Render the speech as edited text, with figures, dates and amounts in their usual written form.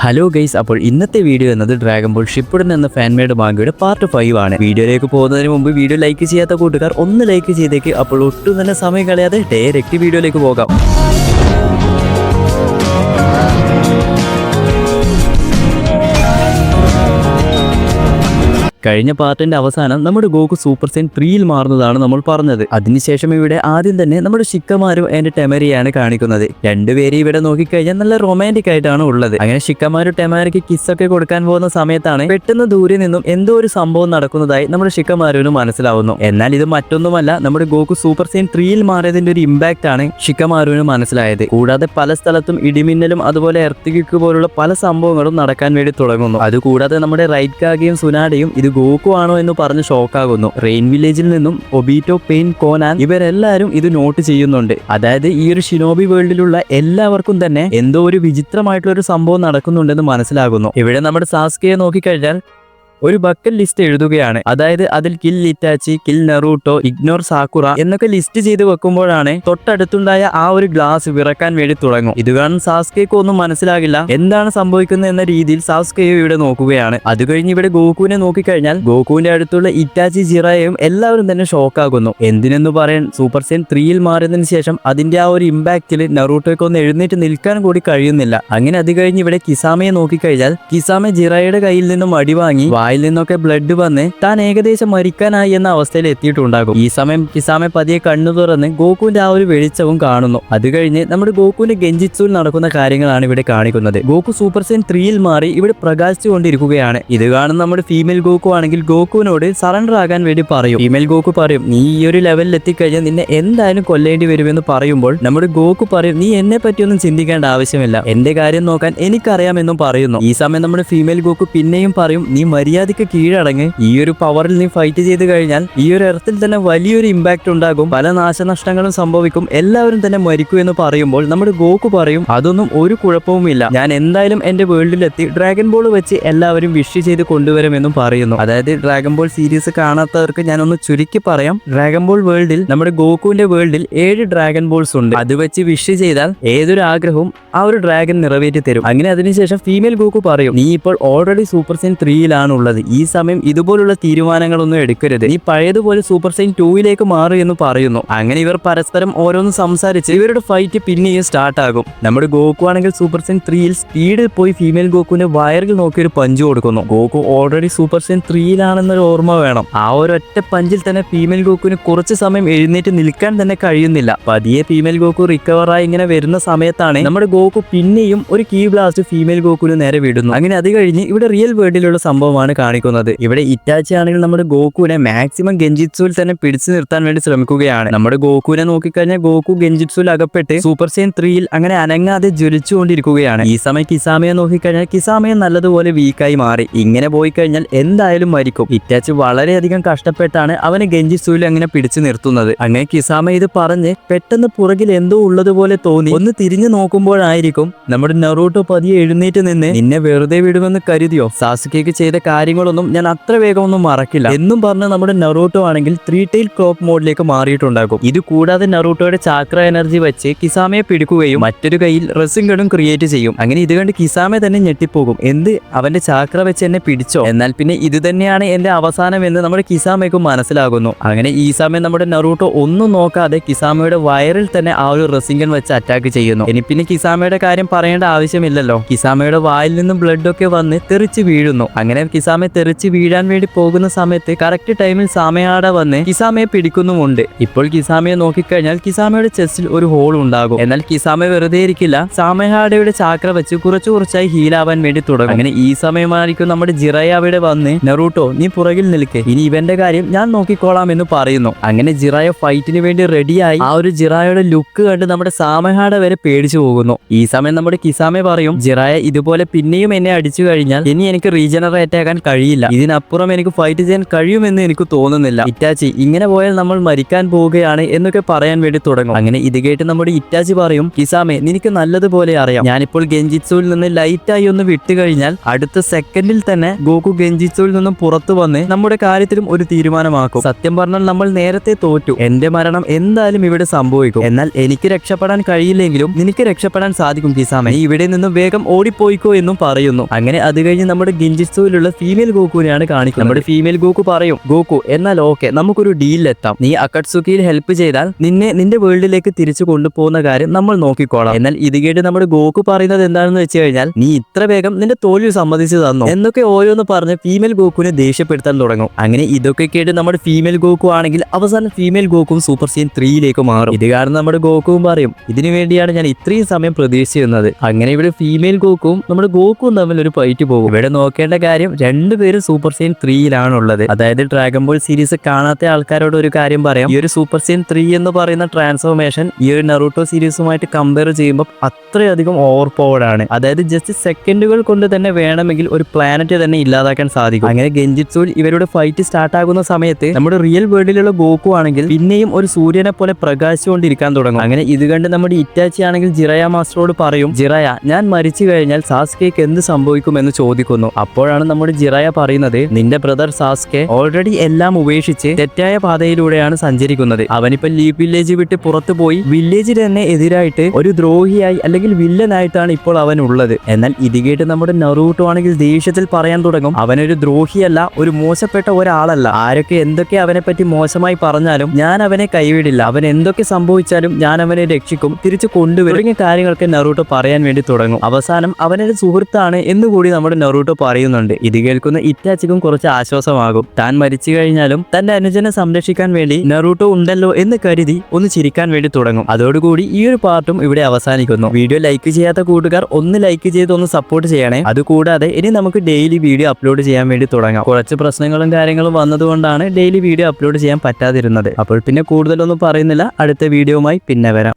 Hello guys, അപ്പോൾ ഇന്നത്തെ video എന്നത് ഡ്രാഗൺ ബോൾ ഷിപ്പുഡൻ എന്ന ഫാൻമെയ്ഡ് മാംഗയുടെ പാർട്ട് 5 ആണ്. വീഡിയോയിലേക്ക് പോകുന്നതിന് മുമ്പ് വീഡിയോ ലൈക്ക് ചെയ്യാത്ത കൂട്ടുകാർ ഒന്ന് ലൈക്ക് ചെയ്തേക്ക്. അപ്പോൾ ഒട്ടും തന്നെ സമയം കളയാതെ ഡയറക്റ്റ് വീഡിയോയിലേക്ക് പോകാം. കഴിഞ്ഞ പാർട്ടിന്റെ അവസാനം നമ്മുടെ ഗോക്കു സൂപ്പർ സൈൻ 3യിൽ മാറുന്നതാണ് നമ്മൾ പറഞ്ഞത്. അതിനുശേഷം ഇവിടെ ആദ്യം തന്നെ നമ്മുടെ ഷിക്കമാരു ആൻഡ് ടെമരിയാണ് കാണിക്കുന്നത്. രണ്ടുപേരും ഇവിടെ നോക്കിക്കഴിഞ്ഞാൽ നല്ല റൊമാൻറ്റിക് ആയിട്ടാണ് ഉള്ളത്. അങ്ങനെ ഷിക്കമാരു ടെമരിക്ക് കിസ്സൊക്കെ കൊടുക്കാൻ പോകുന്ന സമയത്താണ് പെട്ടെന്ന് ദൂരെ നിന്നും എന്തോ ഒരു സംഭവം നടക്കുന്നതായി നമ്മുടെ ഷിക്കമാരുവിന് മനസ്സിലാവുന്നു. എന്നാൽ ഇത് മറ്റൊന്നുമല്ല, നമ്മുടെ ഗോക്കു സൂപ്പർ സൈൻ 3യിൽ മാറിയതിന്റെ ഒരു ഇമ്പാക്റ്റ് ആണ് ഷിക്കമാരുവിന് മനസ്സിലായത്. കൂടാതെ പല സ്ഥലത്തും ഇടിമിന്നലും അതുപോലെ എർത്തിക്വിക്ക് പോലുള്ള പല സംഭവങ്ങളും നടക്കാൻ വേണ്ടി തുടങ്ങുന്നു. അതുകൂടാതെ നമ്മുടെ റൈറ്റ് കാഗയും സുനാഡയും ഇത് ഗോക്കു ആണോ എന്ന് പറഞ്ഞ് ഷോക്കാകുന്നു. റെയിൻ വില്ലേജിൽ നിന്നും ഒബീറ്റോ, പെയിൻ, കോനാൻ ഇവരെല്ലാവരും ഇത് നോട്ട് ചെയ്യുന്നുണ്ട്. അതായത് ഈ ഒരു ഷിനോബി വേൾഡിലുള്ള എല്ലാവർക്കും തന്നെ എന്തോ ഒരു വിചിത്രമായിട്ടുള്ള ഒരു സംഭവം നടക്കുന്നുണ്ടെന്ന് മനസ്സിലാകുന്നു. ഇവിടെ നമ്മുടെ സാസ്കയെ നോക്കിക്കഴിഞ്ഞാൽ ഒരു ബക്കറ്റ് ലിസ്റ്റ് എഴുതുകയാണ്. അതായത് അതിൽ kill Itachi, kill Naruto, ignore Sakura എന്നൊക്കെ ലിസ്റ്റ് ചെയ്ത് വെക്കുമ്പോഴാണ് തൊട്ടടുത്തുണ്ടായ ആ ഒരു ഗ്ലാസ് വിറക്കാൻ വേണ്ടി തുടങ്ങും. ഇത് കാരണം സാസ്കയ്ക്ക് ഒന്നും മനസ്സിലാകില്ല എന്താണ് സംഭവിക്കുന്നത് എന്ന രീതിയിൽ സാസ്കയെ ഇവിടെ നോക്കുകയാണ്. അത് കഴിഞ്ഞ് ഇവിടെ ഗോകുവിനെ നോക്കിക്കഴിഞ്ഞാൽ ഗോകുവിന്റെ അടുത്തുള്ള ഇറ്റാച്ചി, ജിറയും എല്ലാവരും തന്നെ ഷോക്കാകുന്നു. എന്തിനെന്ന് പറയാൻ, സൂപ്പർ സൈൻ 3യിൽ മാറിയതിനു ശേഷം അതിന്റെ ആ ഒരു ഇമ്പാക്റ്റിൽ നറൂട്ടോയ്ക്ക് ഒന്ന് എഴുന്നേറ്റ് നിൽക്കാൻ കൂടി കഴിയുന്നില്ല. അങ്ങനെ അത് കഴിഞ്ഞ് ഇവിടെ കിസാമയെ നോക്കിക്കഴിഞ്ഞാൽ കിസാമ ജിറയുടെ കയ്യിൽ നിന്നും അടി വാങ്ങി വായിൽ നിന്നൊക്കെ ബ്ലഡ് വന്ന് താൻ ഏകദേശം മരിക്കാനായി എന്ന അവസ്ഥയിൽ എത്തിയിട്ടുണ്ടാകും. ഈ സമയം കിസാമെ പതിയെ കണ്ണു തുറന്ന് ഗോകുവിന്റെ ആ ഒരു വെളിച്ചവും കാണുന്നു. അത് കഴിഞ്ഞ് നമ്മുടെ ഗോകുവിന്റെ ഗെഞ്ചിറ്റ്സുവിൽ നടക്കുന്ന കാര്യങ്ങളാണ് ഇവിടെ കാണിക്കുന്നത്. ഗോകു സൂപ്പർ സൈൻ 3യിൽ മാറി ഇവിടെ പ്രകാശിച്ചുകൊണ്ടിരിക്കുകയാണ്. ഇത് കാണുന്ന നമ്മുടെ ഫീമെയിൽ ഗോകു ആണെങ്കിൽ ഗോകുവിനോട് സറണ്ടർ ആകാൻ വേണ്ടി പറയും. ഫീമെയിൽ ഗോകു പറയും, നീ ഈ ഒരു ലെവലിൽ എത്തിക്കഴിഞ്ഞാൽ നിന്നെ എന്തായാലും കൊല്ലേണ്ടി വരുമെന്ന് പറയുമ്പോൾ നമ്മുടെ ഗോകു പറയും, നീ എന്നെ പറ്റിയൊന്നും ചിന്തിക്കേണ്ട ആവശ്യമില്ല, എന്റെ കാര്യം നോക്കാൻ എനിക്കറിയാമെന്നും പറയുന്നു. ഈ സമയം നമ്മുടെ ഫീമെയിൽ ഗോകു പിന്നെയും പറയും, നീ മര്യാദയ്ക്ക് കീഴടങ്ങ്, ഈ ഒരു പവറിൽ നീ ഫൈറ്റ് ചെയ്ത് കഴിഞ്ഞാൽ ഈ ഒരു എർത്തിൽ തന്നെ വലിയൊരു ഇമ്പാക്ട് ഉണ്ടാകും, പല നാശനഷ്ടങ്ങളും സംഭവിക്കും, എല്ലാവരും തന്നെ മരിക്കൂ എന്ന് പറയുമ്പോൾ നമ്മുടെ ഗോകു പറയും, അതൊന്നും ഒരു കുഴപ്പവുമില്ല, ഞാൻ എന്തായാലും എന്റെ വേൾഡിലെത്തി ഡ്രാഗൺ ബോൾ വെച്ച് എല്ലാവരും വിഷ് ചെയ്ത് കൊണ്ടുവരുമെന്നും പറയുന്നു. അതായത് ഡ്രാഗൺ ബോൾ സീരീസ് കാണാത്തവർക്ക് ഞാനൊന്ന് ചുരുക്കി പറയാം. ഡ്രാഗൺ ബോൾ വേൾഡിൽ നമ്മുടെ ഗോകുവിന്റെ വേൾഡിൽ 7 ഡ്രാഗൺ ബോൾസ് ഉണ്ട്. അത് വെച്ച് വിഷ് ചെയ്താൽ ഏതൊരു ആഗ്രഹവും ആ ഒരു ഡ്രാഗൺ നിറവേറ്റി തരും. അങ്ങനെ അതിനുശേഷം ഫീമെയിൽ ഗോകു പറയും, നീ ഇപ്പോൾ ഓൾറെഡി സൂപ്പർ സൈൻ 3യിലാണ് ഉള്ളത്, ഈ സമയം ഇതുപോലുള്ള തീരുമാനങ്ങളൊന്നും എടുക്കരുത്, നീ പഴയതുപോലെ സൂപ്പർ സൈൻ 2യിലേക്ക് മാറും എന്ന് പറയുന്നു. അങ്ങനെ ഇവർ പരസ്പരം ഓരോന്ന് സംസാരിച്ച് ഇവരുടെ ഫൈറ്റ് പിന്നെയും സ്റ്റാർട്ട് ആകും. നമ്മുടെ ഗോകു ആണെങ്കിൽ സൂപ്പർ സൈൻ 3യിൽ സ്പീഡിൽ പോയി ഫീമെയിൽ ഗോകുവിന്റെ വയറിൽ നോക്കി ഒരു പഞ്ച് കൊടുക്കുന്നു. ഗോകു ഓൾറെഡി സൂപ്പർ സൈൻ 3യിലാണെന്നൊരു ഓർമ്മ വേണം. ആ ഒരൊറ്റ പഞ്ചിൽ തന്നെ ഫീമെയിൽ ഗോകുവിന് കുറച്ച് സമയം എഴുന്നേറ്റ് നിൽക്കാൻ തന്നെ കഴിയുന്നില്ല. പതിയെ ഫീമെയിൽ ഗോകു റിക്കവറായി ഇങ്ങനെ വരുന്ന സമയത്താണ് നമ്മുടെ ഗോകു പിന്നെയും ഒരു കീ ബ്ലാസ്റ്റ് ഫീമെയിൽ ഗോകുവിന് നേരെ വിടുന്നു. അങ്ങനെ അത് കഴിഞ്ഞ് ഇവിടെ റിയൽ വേൾഡിലുള്ള സംഭവമാണ് കാണിക്കുന്നത്. ഇവിടെ ഇറ്റാച്ചി ആണെങ്കിൽ നമ്മുടെ ഗോകുവിനെ മാക്സിമം ഗെഞ്ചിറ്റ്സുവിൽ തന്നെ പിടിച്ചു നിർത്താൻ വേണ്ടി ശ്രമിക്കുകയാണ്. നമ്മുടെ ഗോകുവിനെ നോക്കിക്കഴിഞ്ഞാൽ ഗോകു ഗെഞ്ചിറ്റ്സുവിൽ അകപ്പെട്ട് സൂപ്പർ സൈൻ 3യിൽ അങ്ങനെ അനങ്ങാതെ ജ്വലിച്ചുകൊണ്ടിരിക്കുകയാണ്. ഈ സമയം കിസാമയെ നോക്കിക്കഴിഞ്ഞാൽ കിസാമയെ നല്ലതുപോലെ വീക്കായി മാറി. ഇങ്ങനെ പോയി കഴിഞ്ഞാൽ എന്തായാലും മരിക്കും. ഇറ്റാച്ചി വളരെയധികം കഷ്ടപ്പെട്ടാണ് അവനെ ഗെഞ്ചിറ്റ്സുവിൽ അങ്ങനെ പിടിച്ചു നിർത്തുന്നത്. അങ്ങനെ കിസാമ ഇത് പറഞ്ഞ് പെട്ടെന്ന് പുറകിൽ എന്തോ ഉള്ളതുപോലെ തോന്നി ഒന്ന് തിരിഞ്ഞു നോക്കുമ്പോഴായിരിക്കും നമ്മുടെ നറൂട്ടോ പതിയെ എഴുന്നേറ്റ് നിന്ന്, നിന്നെ വെറുതെ വിടുമെന്ന് കരുതിയോ, സാസുകെക്ക് ചെയ്ത കാര്യങ്ങളൊന്നും ഞാൻ അത്ര വേഗമൊന്നും മറക്കില്ല എന്നും പറഞ്ഞ് നമ്മുടെ നറൂട്ടോ ആണെങ്കിൽ 3 ടൈൽ ക്രോപ്പ് മോഡിലേക്ക് മാറിയിട്ടുണ്ടാകും. ഇത് കൂടാതെ നറൂട്ടോയുടെ ചാക്ര എനർജി വെച്ച് കിസാമയെ പിടിക്കുകയും മറ്റൊരു കയ്യിൽ റെസിംഗണും ക്രിയേറ്റ് ചെയ്യും. അങ്ങനെ ഇത് കണ്ട് കിസാമെ തന്നെ ഞെട്ടിപ്പോകും, എന്ത് അവന്റെ ചാക്ര വെച്ച് എന്നെ പിടിച്ചോ, എന്നാൽ പിന്നെ ഇത് തന്നെയാണ് എന്റെ അവസാനം എന്ന് നമ്മുടെ കിസാമയ്ക്കും മനസ്സിലാകുന്നു. അങ്ങനെ ഈ സമയം നമ്മുടെ നറൂട്ടോ ഒന്നും നോക്കാതെ കിസാമയുടെ വയറിൽ തന്നെ ആ ഒരു റെസിംഗൺ വെച്ച് അറ്റാക്ക് ചെയ്യുന്നു. ഇനി പിന്നെ കിസാമയുടെ കാര്യം പറയേണ്ട ആവശ്യമില്ലല്ലോ. കിസാമയുടെ വായിൽ നിന്നും ബ്ലഡ് ഒക്കെ വന്ന് തെറിച്ച് വീഴുന്നു. അങ്ങനെ കിസാമെ തെറിച്ച് വീഴാൻ വേണ്ടി പോകുന്ന സമയത്ത് കറക്റ്റ് ടൈമിൽ സാമയാട വന്ന് കിസാമയെ പിടിക്കുന്നുമുണ്ട്. ഇപ്പോൾ കിസാമയെ നോക്കിക്കഴിഞ്ഞാൽ കിസാമയുടെ ചെസ്റ്റിൽ ഒരു ഹോൾ ഉണ്ടാകും. എന്നാൽ കിസാമ വെറുതെ ഇരിക്കില്ല, സാമയാടയുടെ ചാക്ര വെച്ച് കുറച്ചായി ഹീലാവാൻ വേണ്ടി തുടങ്ങും. അങ്ങനെ ഈ സമയമായിരിക്കും നമ്മുടെ ജിറയ അവിടെ വന്ന്, നറൂട്ടോ നീ പുറകിൽ നിൽക്ക്, ഇനി ഇവന്റെ കാര്യം ഞാൻ നോക്കിക്കോളാം എന്ന് പറയുന്നു. അങ്ങനെ ജിറയ ഫൈറ്റിന് വേണ്ടി റെഡിയായി. ആ ഒരു ജിറയുടെ ലുക്ക് കണ്ട് നമ്മുടെ സാമയാട വരെ പേടിച്ചു പോകുന്നു. ഈ സമയം നമ്മുടെ കിസാമെ പറയും, ജിറയ ഇതുപോലെ പിന്നെയും എന്നെ അടിച്ചു കഴിഞ്ഞാൽ ഇനി എനിക്ക് റീജനറേറ്റ് ആകാൻ കഴിയില്ല, ഇതിനപ്പുറം എനിക്ക് ഫൈറ്റ് ചെയ്യാൻ കഴിയുമെന്ന് എനിക്ക് തോന്നുന്നില്ല. ഇറ്റാച്ചി, ഇങ്ങനെ പോയാൽ നമ്മൾ മരിക്കാൻ പോവുകയാണ് എന്നൊക്കെ പറയാൻ വേണ്ടി തുടങ്ങും. അങ്ങനെ ഇത് കേട്ട് നമ്മുടെ ഇറ്റാച്ചി പറയും, കിസാമെ നിനക്ക് നല്ലതുപോലെ അറിയാം, ഞാനിപ്പോൾ ഗെഞ്ചിറ്റ്സുവിൽ നിന്ന് ലൈറ്റായി ഒന്ന് വിട്ടുകഴിഞ്ഞാൽ അടുത്ത സെക്കൻഡിൽ തന്നെ ഗോകു ഗെഞ്ചിറ്റ്സുവിൽ നിന്നും പുറത്തു വന്ന് നമ്മുടെ കാര്യത്തിലും ഒരു തീരുമാനമാക്കും. സത്യം പറഞ്ഞാൽ നമ്മൾ നേരത്തെ തോറ്റു, എന്റെ മരണം എന്തായാലും ഇവിടെ സംഭവിക്കും. എന്നാൽ എനിക്ക് രക്ഷപ്പെടാൻ കഴിയില്ലെങ്കിലും നിനക്ക് രക്ഷപ്പെടാൻ സാധിക്കും കിസാമെ, നീ ഇവിടെ നിന്നും വേഗം ഓടിപ്പോയിക്കോ എന്നും പറയുന്നു. അങ്ങനെ അത് കഴിഞ്ഞ് നമ്മുടെ ഗെഞ്ചിറ്റ്സുവിലുള്ള ഫീമെയിൽ ഗോകുവിനെയാണ് കാണിക്കുന്നത്. നമ്മുടെ ഫീമെയിൽ ഗോകു പറയും, ഗോകു എന്നാൽ ഓക്കെ, നമുക്കൊരു ഡീലിലെത്താം, നീ അക്കട്സുക്കിയിൽ ഹെൽപ്പ് ചെയ്താൽ നിന്റെ വേൾഡിലേക്ക് തിരിച്ചു കൊണ്ടുപോകുന്ന കാര്യം നമ്മൾ നോക്കിക്കോളാം. എന്നാൽ ഇത് കേട്ട് നമ്മുടെ ഗോകു പറയുന്നത് എന്താണെന്ന് വെച്ച് കഴിഞ്ഞാൽ, നീ ഇത്ര വേഗം നിന്റെ തോൽവി സമ്മതിച്ചു തന്നു എന്നൊക്കെ ഓരോന്ന് പറഞ്ഞ് ഫീമെയിൽ ഗോകുവിനെ ദേഷ്യപ്പെടുത്താൻ തുടങ്ങും. അങ്ങനെ ഇതൊക്കെ കേട്ട് നമ്മുടെ ഫീമെയിൽ ഗോകു ആണെങ്കിൽ അവസാനം ഫീമെയിൽ ഗോകുവും സൂപ്പർ സൈൻ 3യിലേക്ക് മാറും. ഇത് കാരണം നമ്മുടെ ഗോകുവും പറയും, ഇതിനു വേണ്ടിയാണ് ഞാൻ ഇത്രയും സമയം പ്രതീക്ഷിച്ചിരുന്നത്. അങ്ങനെ ഇവിടെ ഫീമെയിൽ ഗോകുവും നമ്മുടെ ഗോകുവും തമ്മിൽ ഒരു ഫൈറ്റ് പോകും. ഇവിടെ നോക്കേണ്ട കാര്യം, രണ്ടുപേരും സൂപ്പർ സൈൻ 3യിലാണുള്ളത്. അതായത് ഡ്രാഗൺ ബോൾ സീരീസ് കാണാത്ത ആൾക്കാരോട് ഒരു കാര്യം പറയാം, ഈ ഒരു സൂപ്പർ സൈൻ 3 എന്ന് പറയുന്ന ട്രാൻസ്ഫോർമേഷൻ ഈ ഒരു നറൂട്ടോ സീരീസുമായിട്ട് കമ്പയർ ചെയ്യുമ്പോൾ അത്രയധികം ഓവർ പവർഡ് ആണ്. അതായത് ജസ്റ്റ് സെക്കൻഡുകൾ കൊണ്ട് തന്നെ വേണമെങ്കിൽ ഒരു പ്ലാനറ്റ് തന്നെ ഇല്ലാതാക്കാൻ സാധിക്കും. അങ്ങനെ ഗെഞ്ചിറ്റ്സുവിൽ ഇവരുടെ ഫൈറ്റ് സ്റ്റാർട്ട് ആകുന്ന സമയത്ത് നമ്മുടെ റിയൽ വേൾഡിലുള്ള ഗോകു ആണെങ്കിൽ പിന്നെയും ഒരു സൂര്യനെ പോലെ പ്രകാശിച്ചുകൊണ്ടിരിക്കാൻ തുടങ്ങും. അങ്ങനെ ഇത് കണ്ട് നമ്മുടെ ഇറ്റാച്ചി ആണെങ്കിൽ ജിറയ മാസ്റ്ററോട് പറയും, ജിറയ ഞാൻ മരിച്ചു കഴിഞ്ഞാൽ സാസ്കേക്ക് എന്ത് സംഭവിക്കും എന്ന് ചോദിക്കുന്നു. അപ്പോഴാണ് നമ്മുടെ ജിറയ പറയുന്നത്, നിന്റെ ബ്രദർ സാസ്കെ ഓൾറെഡി എല്ലാം ഉപേക്ഷിച്ച് തെറ്റായ പാതയിലൂടെയാണ് സഞ്ചരിക്കുന്നത്. അവനിപ്പോ ലീപ് വില്ലേജ് വിട്ട് പുറത്തു പോയി വില്ലേജിൽ തന്നെ എതിരായിട്ട് ഒരു ദ്രോഹിയായി അല്ലെങ്കിൽ വില്ലനായിട്ടാണ് ഇപ്പോൾ അവൻ ഉള്ളത്. എന്നാൽ ഇത് കേട്ട് നമ്മുടെ നറൂട്ടോ ആണെങ്കിൽ ദേഷ്യത്തിൽ പറയാൻ തുടങ്ങും, അവനൊരു ദ്രോഹിയല്ല, ഒരു മോശപ്പെട്ട ഒരാളല്ല, ആരൊക്കെ എന്തൊക്കെ അവനെ പറ്റി മോശമായി പറഞ്ഞാലും ഞാൻ അവനെ കൈവിടില്ല, അവൻ എന്തൊക്കെ സംഭവിച്ചാലും ഞാൻ അവനെ രക്ഷിക്കും, തിരിച്ചു കൊണ്ടുവരും തുടങ്ങിയ കാര്യങ്ങളൊക്കെ നറൂട്ടോ പറയാൻ വേണ്ടി തുടങ്ങും. അവസാനം അവനൊരു സുഹൃത്താണ് എന്നുകൂടി നമ്മുടെ നറൂട്ടോ പറയുന്നുണ്ട്. ഇത് കേൾക്കുന്ന ഇറ്റാച്ചിക്കും കുറച്ച് ആശ്വാസമാകും. താൻ മരിച്ചു കഴിഞ്ഞാലും തന്റെ അനുജനെ സംരക്ഷിക്കാൻ വേണ്ടി നറൂട്ടോ ഉണ്ടല്ലോ എന്ന് കരുതി ഒന്ന് ചിരിക്കാൻ വേണ്ടി തുടങ്ങും. അതോടുകൂടി ഈ ഒരു പാർട്ടും ഇവിടെ അവസാനിക്കുന്നു. വീഡിയോ ലൈക്ക് ചെയ്യാത്ത കൂട്ടുകാർ ഒന്ന് ലൈക്ക് ചെയ്ത് ഒന്ന് സപ്പോർട്ട് ചെയ്യണേ. അതുകൂടാതെ ഇനി നമുക്ക് ഡെയിലി വീഡിയോ അപ്ലോഡ് ചെയ്യാൻ വേണ്ടി തുടങ്ങാം. കുറച്ച് പ്രശ്നങ്ങളും കാര്യങ്ങളും വന്നതുകൊണ്ടാണ് ഡെയിലി വീഡിയോ അപ്ലോഡ് ചെയ്യാൻ പറ്റാതിരുന്നത്. അപ്പോൾ പിന്നെ കൂടുതലൊന്നും പറയുന്നില്ല, അടുത്ത വീഡിയോയുമായി പിന്നെ വരാം.